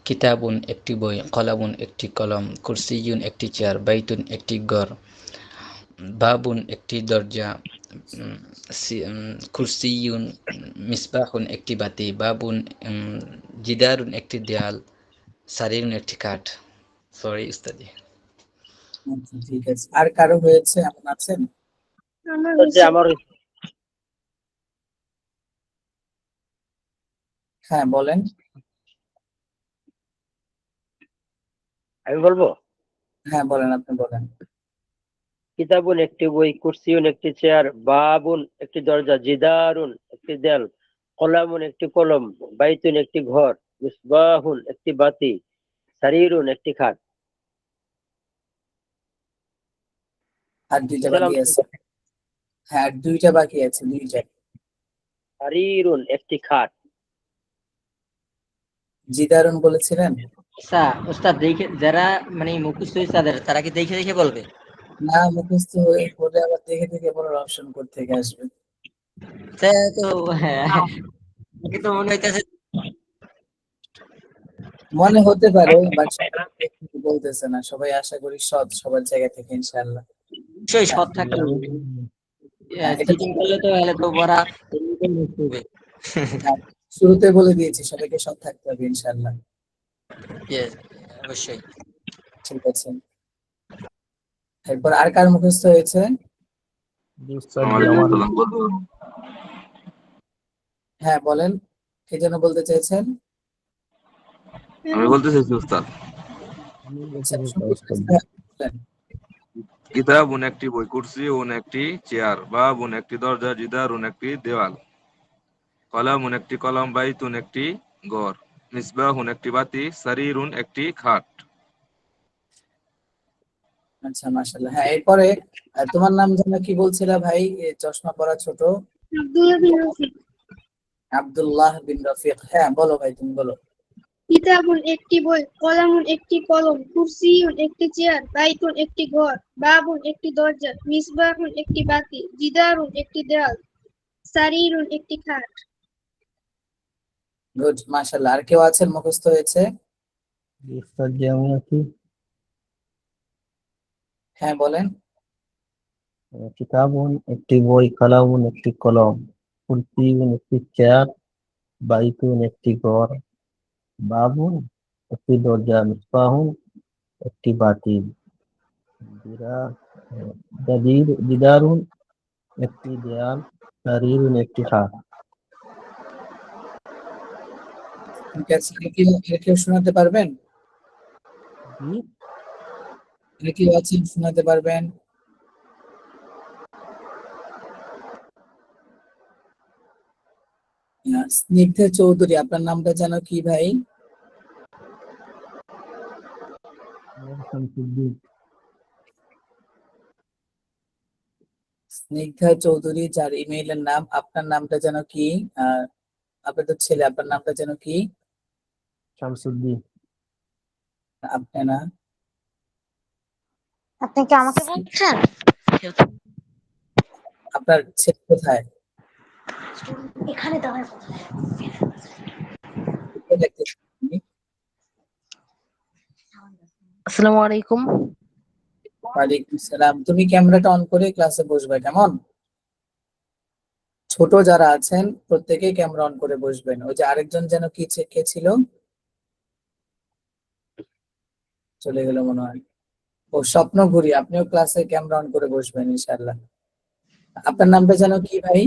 কিতাবুন একটি বই, কলামুন একটি কলম, কুরসিয়ুন একটি চেয়ার, বাইতুন একটি ঘর, বাবুন একটি দরজা, কুরসিয়ুন, মিসবাহুন একটি বাতি, বাবুন, জিদারুন একটি দেয়াল, সারিরুন একটি কাঠ। সরি উস্তাদি। আচ্ছা ঠিক আছে, আর কারো হয়েছে এমন আছেন? আমার ওস্তাদ জি হয়েছে। আমার হয়েছে। হ্যাঁ বলেন। আমি বলবো। হ্যাঁ বলেন, আপনি বলেন। কিতাবুন একটি বই, কুরসিউন একটি চেয়ার, বাবুন একটি দরজা, জিদারুন একটি দেয়াল, কলামুন একটি কলম, বাইতুন একটি ঘর, মিসবাহুন একটি বাতি, সারিরুন একটি খাট। আর দুইটা বুঝলাম। বাকি আছে। হ্যাঁ আর দুইটা বাকি আছে, দুইটা। সারিরুন একটি খাট। জিদারুন বলেছিলেন? আচ্ছা ওস্তাদ, দেখে যারা মানে মুখস্থ হয়েছে তারা কি দেখে দেখে বলবে? না, মুখস্থ হয়ে পড়ে আবার দেখে দেখে পড়ার অপশন কোত্থেকে আসবে? তা তো হ্যাঁ, আমাকে তো মনে হইতেছে মনে হতে পারে, বাট বলতেছে না সবাই। আশা করি সৎ সবার জায়গা থেকে, ইনশাআল্লাহ। নিশ্চয়ই হ্যাঁ সৎ থাকতে হবে। হ্যাঁ, এটা চিটিং করলে তো হলে তো পড়া এমনিতেই নষ্ট হবে। হ্যাঁ, শুরুতে বলে দিয়েছি সবাইকে সৎ থাকতে হবে, ইনশাআল্লাহ। Yes, অবশ্যই। ঠিক আছে, এরপর আর কার মুখস্থ হয়েছে? হ্যাঁ বলেন, কে যেন বলতে চাইছেন? আমি বলতে চাইছি উস্তাদ, আচ্ছা, বলেন। কিতাবুন একটি বই, কুরসিউন একটি চেয়ার, বাবুন একটি দরজা, জিদারুন একটি দেওয়াল, কলামুন একটি কলম, বাইতুন একটি ঘর, মিসবাহুন একটি বাতি, সারিরুন একটি খাট। আচ্ছা মাশাআল্লাহ। হ্যাঁ এরপরে তোমার নাম যেন কি বলছিলা ভাই, চশমা পরা ছোট? আব্দুল্লাহ বিন রফিক। আব্দুল্লাহ বিন রফিক। হ্যাঁ বলো ভাই, তুমি বলো। কিতাবুন একটি বই, কলামুন একটি কলম, কুরসিয়ুন একটি চেয়ার, বাইতুন একটি ঘর, বাবুন একটি দরজা, মিসবাহুন একটি বাতি, জিদারুন একটি দেয়াল, সারিরুন একটি খাট। গুড, মাশাআল্লাহ। আর কেউ আছেন মুখস্থ হয়েছে? হ্যাঁ বলেন। কিতাবুন একটি বই, কলামুন একটি কলম, কুরসিয়ুন একটি চেয়ার, বাইতুন একটি ঘর, বাবুন একটি দরজা, মিসবাহুন একটি বাতি, জিদারুন একটি দেয়াল, সারিরুন একটি খাট। ঠিক আছে, এর কেউ শোনাতে পারবেন? এর কেউ আছেন শোনাতে পারবেন? স্নিগ্ধা চৌধুরী, আপনার নামটা যেন কি ভাই? স্নিগ্ধা চৌধুরী, যার ইমেইলের নাম, আপনার নামটা যেন কি? আপনার তো ছেলে, আপনার নামটা যেন কি? শামসুদ্দিন। আপনি না? আপনি কি আমাকে বলছেন? আপনার ছেলে কোথায়? এখানে দাঁড়ায় কোথায় দেখতেছেন আপনি? আসসালামু আলাইকুম। ওয়ালাইকুম সালাম। তুমি ক্যামেরাটা অন করে ক্লাসে বসবে, কেমন? ছোট যারা আছেন প্রত্যেকেই ক্যামেরা অন করে বসবেন। ওই যে আরেকজন যেন কি কে ছিল, চলে গেল মনে হয়। ও স্বপ্ন ঘুরি, আপনিও ক্লাসে ক্যামেরা অন করে বসবেন ইনশাআল্লাহ। আপনার নামটা যেন কি ভাই?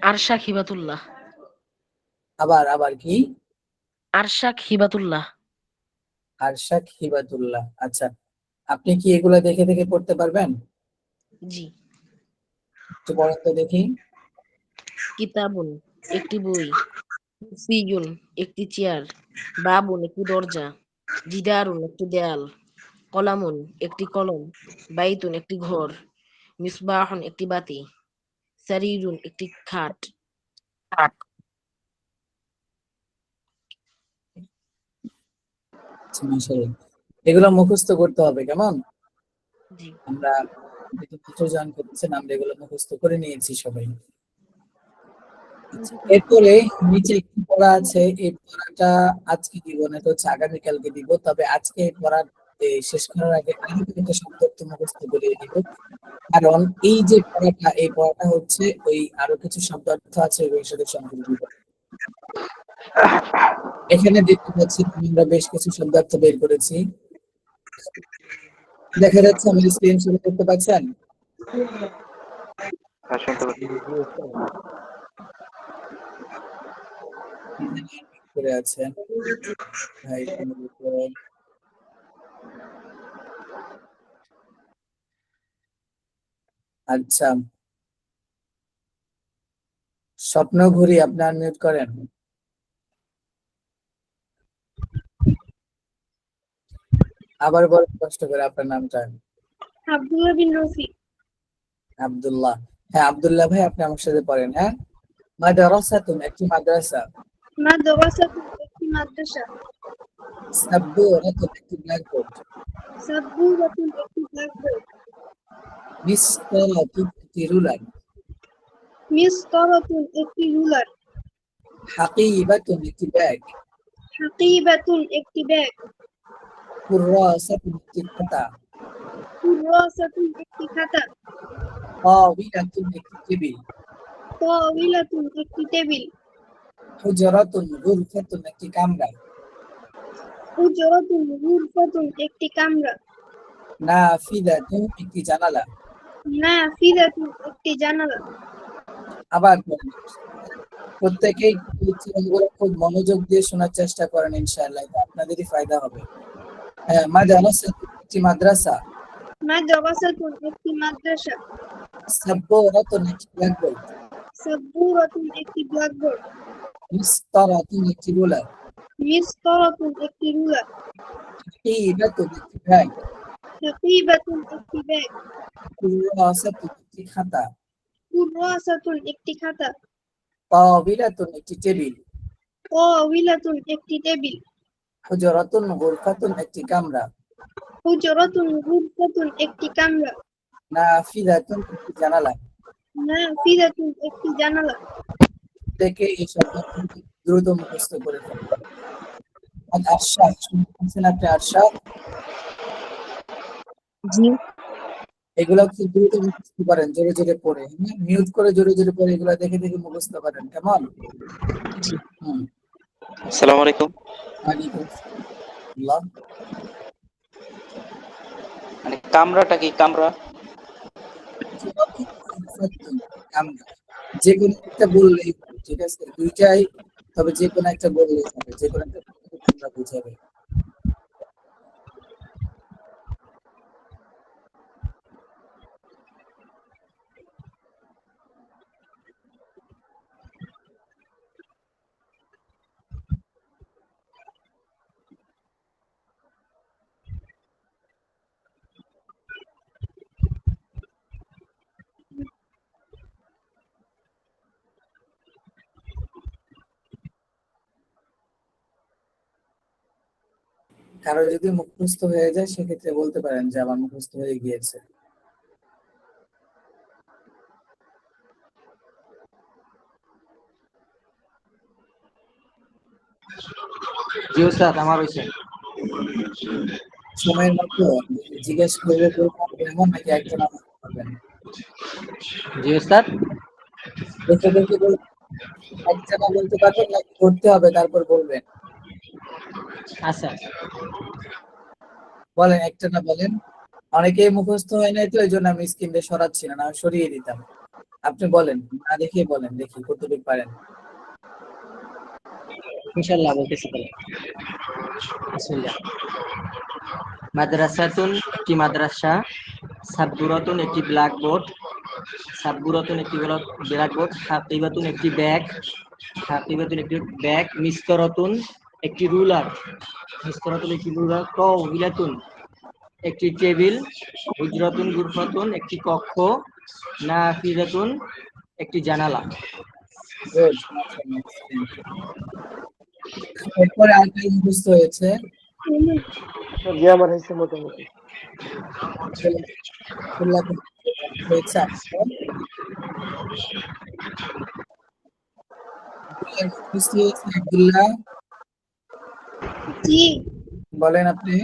আরশাক হিবাতুল্লাহ। আবার আবার কি? আরশাক হিবাতুল্লাহ। আরশাক হিবাতুল্লাহ। আচ্ছা, আপনি কি এগুলা দেখে দেখে পড়তে পারবেন? জি। একটু পড়েন তো দেখি। কিতাবুন একটি বই, কুরসিয়ুন একটি চেয়ার, বাবুন একটি দরজা, জিদারুন একটি দেয়াল, কলামুন একটি কলম, বাইতুন একটি ঘর, মিসবাহুন একটি বাতি, সারিরুন একটি খাট। আচ্ছা, মাশাআল্লাহ। এগুলো মুখস্থ করতে হবে, কেমন? জি। আমরা জয়েন করতেছেন, আমরা এগুলো মুখস্থ করে নিয়েছি সবাই। আচ্ছা, এরপরে নিচে একটি পড়া আছে, এই পড়াটা আজকে দিব না, এটা হচ্ছে আগামীকালকে দিব। তবে আজকে এই পড়া শেষ করার আগে আরো একটা শব্দার্থ মুখস্থ করিয়ে দিব, কারণ এই যে পড়াটা, এই পড়াটা হচ্ছে ওই আরো কিছু শব্দার্থ আছে ওই সাথে সম্পর্কিত। এখানে দেখতে পাচ্ছি আমরা বেশ কিছু শব্দার্থ বের করেছি। দেখা যাচ্ছে আমাদের স্ক্রিন শুরু করতে পারছেন? করে আছেন ভাই, আচ্ছা, স্বপ্ন ঘুরি, আপনি আনমিউট করেন। আবার বড় কষ্ট করে আপনার নামটা। আব্দুল্লাহ বিন রফিক। আব্দুল্লাহ। হ্যাঁ আব্দুল্লাহ ভাই, আপনি আমার সাথে পড়েন। হ্যাঁ, মাদ্রাসাতুন একটি মাদ্রাসা, মাদ্রাসাতুন একটি মাদ্রাসা, সাব্বুরাতুন একটি ব্ল্যাকবোর্ড, সাব্বুরাতুন একটি ব্ল্যাকবোর্ড, মিসতারাতুন একটি রুলার, মিসতারাতুন একটি রুলার, হাকিবাতুন একটি ব্যাগ, হাকিবাতুন একটি ব্যাগ, কুররাসাতুন একটি খাতা, কুররাসাতুন একটি খাতা, তাওবিলাতুন একটি টেবিল, তাওবিলাতুন একটি টেবিল, হুজরাতুন গুরফাতুন একটি কামরা, হুজরাতুন গুরফাতুন একটি কামরা, নাফিদাতুন একটি জানালা। নাফিদাতুন একটি জানালা। আবার পড়েন। প্রত্যেকেই উচ্চারণগুলো খুব মনোযোগ দিয়ে শোনার চেষ্টা করেন, ইনশাআল্লাহ এটা আপনাদেরই ফায়দা হবে। হ্যাঁ, মাদ্রাসাতুন একটি মাদ্রাসা, মাদ্রাসাতুন একটি মাদ্রাসা, সাব্বুরাতুন একটি ব্ল্যাকবোর্ড, সাব্বুরাতুন একটি ব্ল্যাকবোর্ড, মিসতারাতুন একটি রুলার, মিসতারাতুন একটি রুলার, হাকিবাতুন একটি ব্যাগ, হাকিবাতুন একটি ব্যাগ, কুররাসাতুন একটি খাতা, কুররাসাতুন একটি খাতা, তাওবিলাতুন একটি টেবিল, তাওবিলাতুন একটি টেবিল, হুজরাতুন গুরফাতুন একটি কামরা, হুজরাতুন গুরফাতুন একটি কামরা, নাফিদাতুন একটি জানালা। নাফিদাতুন একটি জানালা। থেকে এই শব্দটি দ্রুত মুখস্থ করে ফেলবেন। আরশাদ, শুনছেন আপনি? আরশাদ, জি। এগুলো খুব দ্রুত মুখস্থ করেন, জোরে জোরে পড়ে, মিউট করে জোরে জোরে পড়ে, এগুলো দেখে দেখে মুখস্থ করেন, কেমন? জি। আসসালামু আলাইকুম। ওয়ালাইকুম আসসালাম। মানে কামরাটা কি কামরা? কামরা, যে কোনো একটা বললেই হবে, ঠিক আছে? দুইটাই, তবে যে কোনো একটা বললেই হবে, যে কোনো একটা তোমরা বুঝাবে। কারো যদি মুখস্থ হয়ে যায় সেক্ষেত্রে বলতে পারেন যে আমার মুখস্থ হয়ে গিয়েছে। জি ওস্তাদ আমার হইছে। সময়ের মতো জিজ্ঞেস করবো এমন নাকি একজন আমার পাবেন? জি ওস্তাদ। দেখে দেখে একজনা বলতে পারবেন নাকি করতে হবে তারপর বলবেন? আচ্ছা বলেন, একটানা বলেন। অনেকেই মুখস্থ হয় নাই তো এই জন্য আমি স্ক্রিন দিয়ে সরাচ্ছি না, সরিয়ে দিতাম। আপনি বলেন, না দেখেই বলেন, দেখি কতটুকু পারেন। ইনশাআল্লাহ বলতেছি তাহলে। বিসমিল্লাহ। মাদ্রাসাতুন একটি মাদ্রাসা, সাবগুরাতুন একটি ব্ল্যাকবোর্ড, সাবগুরাতুন একটি ব্ল্যাকবোর্ড, হাকিবাতুন একটি ব্যাগ, হাকিবাতুন একটি ব্যাগ, মিস্তরাতুন একটি রুলার, মিস্তরাতুন একটি রুলার, তাওবিলাতুন একটি টেবিল, হুজরাতুন গুরফাতুন একটি কক্ষ, নাফিজাতুন একটি জানালা। Good. এরপরে আর কি মুখস্থ হয়েছে? জি আমার হয়েছে মোটামুটি। হয়েছে আপনার? মুখস্থ হয়েছে আব্দুল্লাহ? জি বলেন আপনি।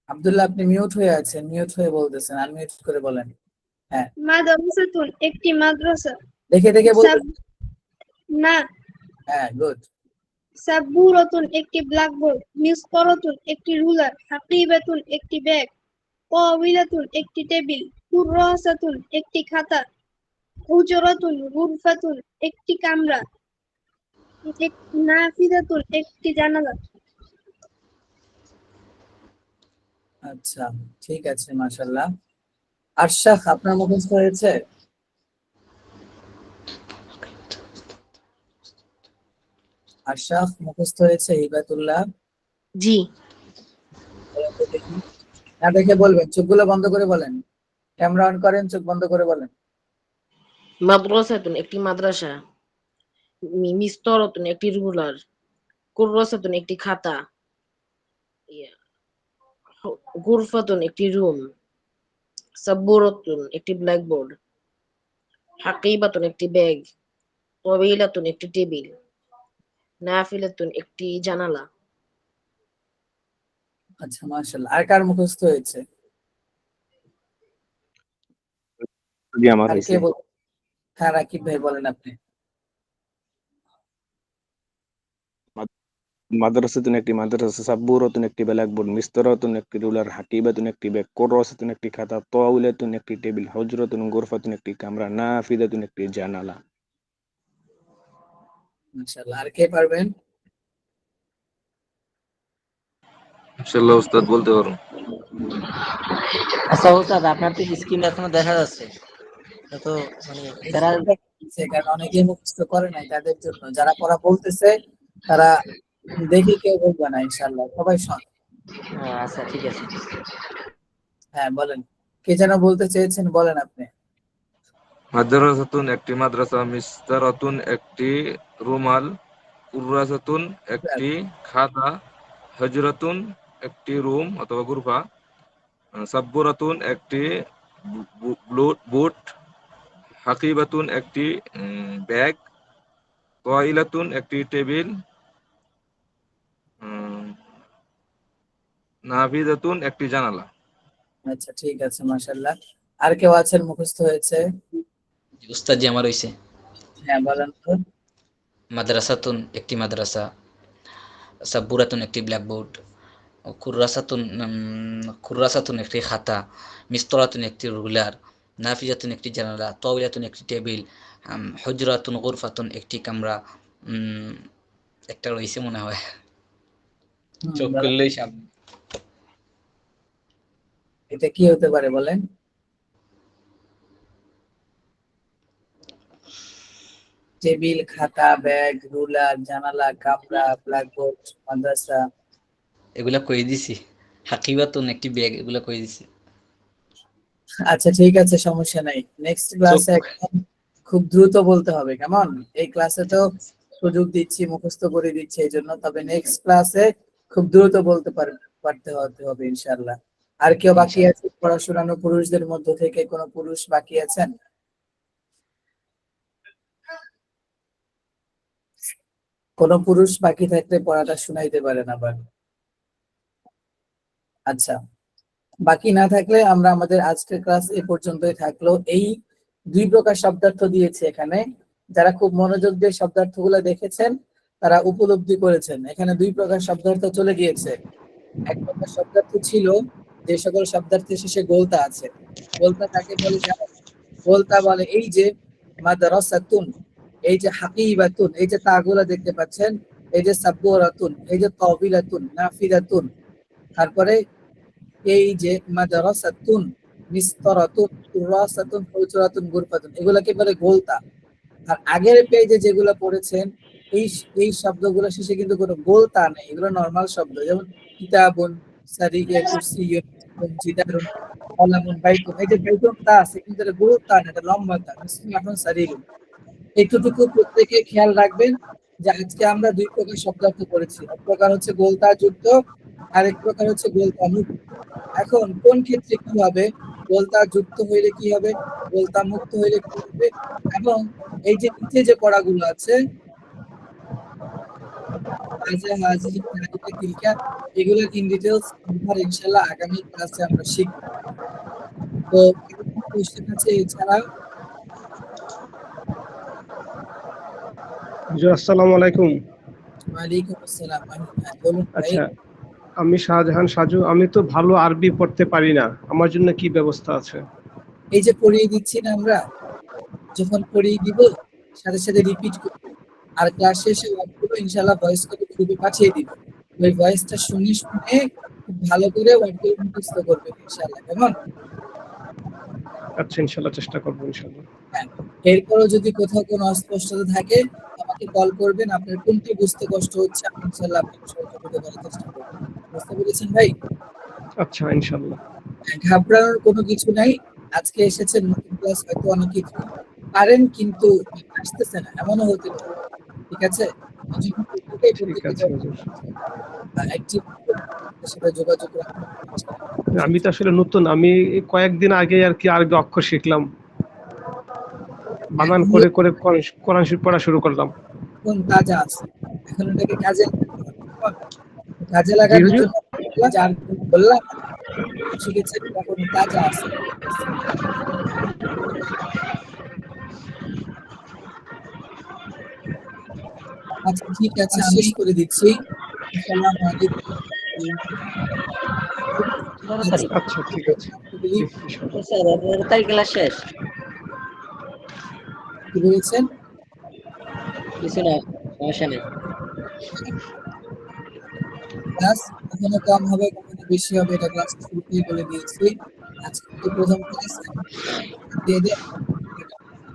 আব্দুল্লাহ আপনি মিউট হয়ে আছেন, মিউট হয়ে বলতেছেন, আনমিউট করে বলেন। হ্যাঁ, মাদ্রাসাতুন একটি মাদ্রাসা, দেখে দেখে বলবেন। না হ্যাঁ, গুড। সাবুরাতুন একটি ব্ল্যাকবোর্ড, মিসতরাতুন একটি রুলার, হাকিবাতুন একটি ব্যাগ, তাওবিলাতুন একটি টেবিল, কুররাসাতুন একটি খাতা, হুজরাতুন গুরফাতুন একটি কামরা, নাফিজাতুন একটি জানালা। আচ্ছা, ঠিক আছে, মাশাআল্লাহ। আরশাদ আপনার মুখস্থ হয়েছে? আরশাদ মুখস্থ হয়েছে? হিবাতুল্লাহ? জি না দেখে বলবেন, চোখগুলো বন্ধ করে বলেন। ক্যামেরা অন করেন, চোখ বন্ধ করে বলেন। মাদ্রাসাতুন একটি মাদ্রাসা, মিস্তরাতুন একটি রুলার, কুররাসাতুন একটি খাতা, গুরফাতুন একটি রুম, সাব্বুরাতুন একটি ব্ল্যাকবোর্ড, হাকিবাতুন একটি ব্যাগ, তাবিলাতুন একটি টেবিল, নাফিলাতুন একটি জানালা। আচ্ছা, মাশাআল্লাহ। আর কার মুখস্থ হয়েছে? জি আমার আর হয়েছে। কে হ্যাঁ, রাকিব ভাই বলেন আপনি। মাদ্রাসাতুন একটি মাদ্রাসা, সাব্বুরাতুন একটি ব্ল্যাকবোর্ড, মিস্তরাতুন একটি রুলার, হাকিবাতুন একটি ব্যাগ, কুররাসাতুন একটি খাতা, তাওবিলাতুন একটি টেবিল, হুজরাতুন গুরফাতুন একটি কামরা, নাফিজাতুন একটি জানালা। মাশাআল্লাহ। আর কে পারবেন? ইনশাআল্লাহ উস্তাদ বলতে পারুন। আচ্ছা ওস্তাদ আপনার তো স্ক্রিন এখনো দেখা যাচ্ছে তো, মানে যারা কারণ অনেকেই মুখস্থ করে নাই, তাদের জন্য। যারা পড়া বলতেছে তারা দেখে কেউ বলবে না, ইনশাআল্লাহ সবাই শোন। আচ্ছা ঠিক আছে। হ্যাঁ বলেন, কে যেন বলতে চেয়েছেন, বলেন আপনি। মাদ্রাসাতুন একটি মাদ্রাসা, মিস্তারাতুন একটি রুমাল, কুররাসাতুন একটি খাতা, হজরাতুন একটি রুম অথবা গুরফা, সাব্বুরাতুন একটি বুট, হাকিবাতুন একটি ব্যাগ, তাইলাতুন একটি টেবিল, নাফিজাতুন একটি জানালা। আচ্ছা, ঠিক আছে, মাশাআল্লাহ। আর কেউ আছেন মুখস্থ হয়েছে? উস্তাদ জি আমার হইছে। হ্যাঁ বলেন তো। মাদ্রাসাতুন একটি মাদ্রাসা, সাব্বুরাতুন একটি ব্ল্যাকবোর্ড, কুররাসাতুন একটি খাতা, মিস্তরাতুন একটি রুলার, নাফিজাতুন একটি জানালা, তাওবিলাতুন একটি টেবিল, হুজরাতুন গুরফাতুন একটি কামরা, একটা রয়েছে মনে হয়, চোখ বলেন। করলেই সামনে। এটা কি হতে পারে বলেন? টেবিল, খাতা, ব্যাগ, রুলার, জানালা, কামরা, ব্ল্যাকবোর্ড, মাদ্রাসা। এগুলা কই দিছি। হাকিবাতুন একটি ব্যাগ, এগুলা কই দিছি। আচ্ছা, ঠিক আছে, সমস্যা নাই। নেক্সট ক্লাসে একদম খুব দ্রুত বলতে হবে, কেমন? এই ক্লাসে তো সুযোগ দিচ্ছি, মুখস্থ করে দিচ্ছি এই জন্য, তবে নেক্সট ক্লাসে খুব দ্রুত বলতে হতে হবে ইনশাআল্লাহ। আর কেউ বাকি আছে পড়াশোনানো পুরুষদের মধ্য থেকে? কোনো পুরুষ বাকি আছেন? কোনো পুরুষ বাকি থাকলে পড়াটা শোনাইতে পারেন আবার। আচ্ছা, বাকি না থাকলে আমরা আমাদের আজকের ক্লাস এ পর্যন্তই থাকলো। এই 2 প্রকার শব্দার্থ দিয়েছে এখানে, যারা খুব মনোযোগ দিয়ে শব্দার্থগুলো দেখেছেন তারা উপলব্ধি করেছেন এখানে 2 প্রকার শব্দার্থ চলে গিয়েছে। এক প্রকার শব্দার্থ ছিল যে সকল শব্দার্থের শেষে গোলতা আছে। গোলতা কাকে বলে জানেন? গোলতা বলে এই যে মাদ্রাসাতুন, এই যে হাকিবাতুন, এই যে তাগুলা দেখতে পাচ্ছেন, এই যে সাবুরাতুন, এই যে তাওবিলাতুন, নাফিদাতুন, তারপরে এই যে মাদ্রাসাতুন, মিসতারাতুন, কুরাসাতুন, হুজরাতুন, গুরফাতুন, এগুলাকে বলে গোলতা। আর আগের পেজে যেগুলো পড়েছেন এই শব্দগুলো শেষে কিন্তু কোনো গোলতা নেই, এগুলো নরমাল শব্দ। যেমন কিতাবুন, সারিয়া, কুরসিয়ুন, জিদারুন, কলামুন, বাইতুন, এই যে বাইতুন তা আছে কিন্তু এটা গোলতা না, এটা লম্বা তা। বিসমিল্লাহির সারিলুন। একটুটুকু প্রত্যেকে খেয়াল রাখবেন যে আজকে আমরা 2 প্রকার শব্দার্থ করেছি। এক প্রকার হচ্ছে গোলতা যুক্ত, আরেক প্রকার হচ্ছে গোলতা মুক্ত। এখন কোন ক্ষেত্রে কি হবে? গোলতা যুক্ত হইলে কি হবে, গোলতা মুক্ত হইলে কি হবে, এবং এই যে নিচে যে পড়াগুলো আছে এগুলোর ইন ডিটেইলস আমরা ইনশাআল্লাহ আগামী ক্লাসে আমরা শিখব। তো কোশ্চেন আছে এছাড়া? আসসালামু আলাইকুম। ওয়ালাইকুম আসসালাম। বলুন ভাই। আচ্ছা, আমি শাহজাহান সাজু। আমি তো ভালো আরবি পড়তে পারি না, আমার জন্য কি ব্যবস্থা আছে? এই যে পড়িয়ে দিচ্ছি না আমরা, যখন পড়িয়ে দিব সাথে সাথে রিপিট করব, আর ক্লাস শেষে ওয়ার্ডগুলো ইনশাআল্লাহ ভয়েস করে গ্রুপে পাঠিয়ে দিব। ওই ভয়েসটা শুনে খুব ভালো করে ওয়ার্ডগুলো মুখস্থ করবেন ইনশাআল্লাহ, কেমন? আচ্ছা, ইনশাআল্লাহ চেষ্টা করব ইনশাআল্লাহ। হ্যাঁ, এরপরও যদি কোথাও কোনো অস্পষ্টতা থাকে আমাকে কল করবেন। আপনার কোনটি বুঝতে কষ্ট হচ্ছে আমি ইনশাআল্লাহ আপনাকে সহযোগিতা করার চেষ্টা করব। বুঝতে পেরেছেন ভাই? আচ্ছা, ইনশাআল্লাহ। ঘাবড়ানোর কোনো কিছু নাই। আজকে এসেছেন নতুন ক্লাস, হয়তো অনেক কিছু পারেন কিন্তু আসতেছে না, এমনও হতে পারে। ঠিক আছে? ঠিক আছে হুজুর। সাথে যোগাযোগ রাখুন। আমি তো আসলে নতুন, আমি কয়েকদিন আগে আর কি আরবি অক্ষর শিখলাম, বানান করে করে কোরআন শরীফ পড়া শুরু করলাম। কোন তাজা আছে, এখন এটাকে কাজে লাগানোর জন্য যার বললাম শিখেছেন এখন তাজা আছে। আচ্ছা ঠিক আছে, শেষ করে দিচ্ছি। আসসালামু আলাইকুম। আচ্ছা ঠিক আছে। তারিখ ক্লাস শেষ। কি বলেছেন? কিছু না, সমস্যা নেই। ক্লাস কখনো কম হবে কখনো বেশি হবে, এটা ক্লাস শুরুতেই বলে দিয়েছি। আজকে তো প্রথম ক্লাস দিয়ে দেন,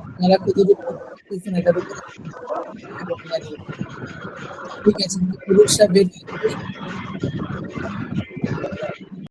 আপনারা কতটুকু করতেছেন এটার উপরে। ঠিক আছে, পুরুষরা বের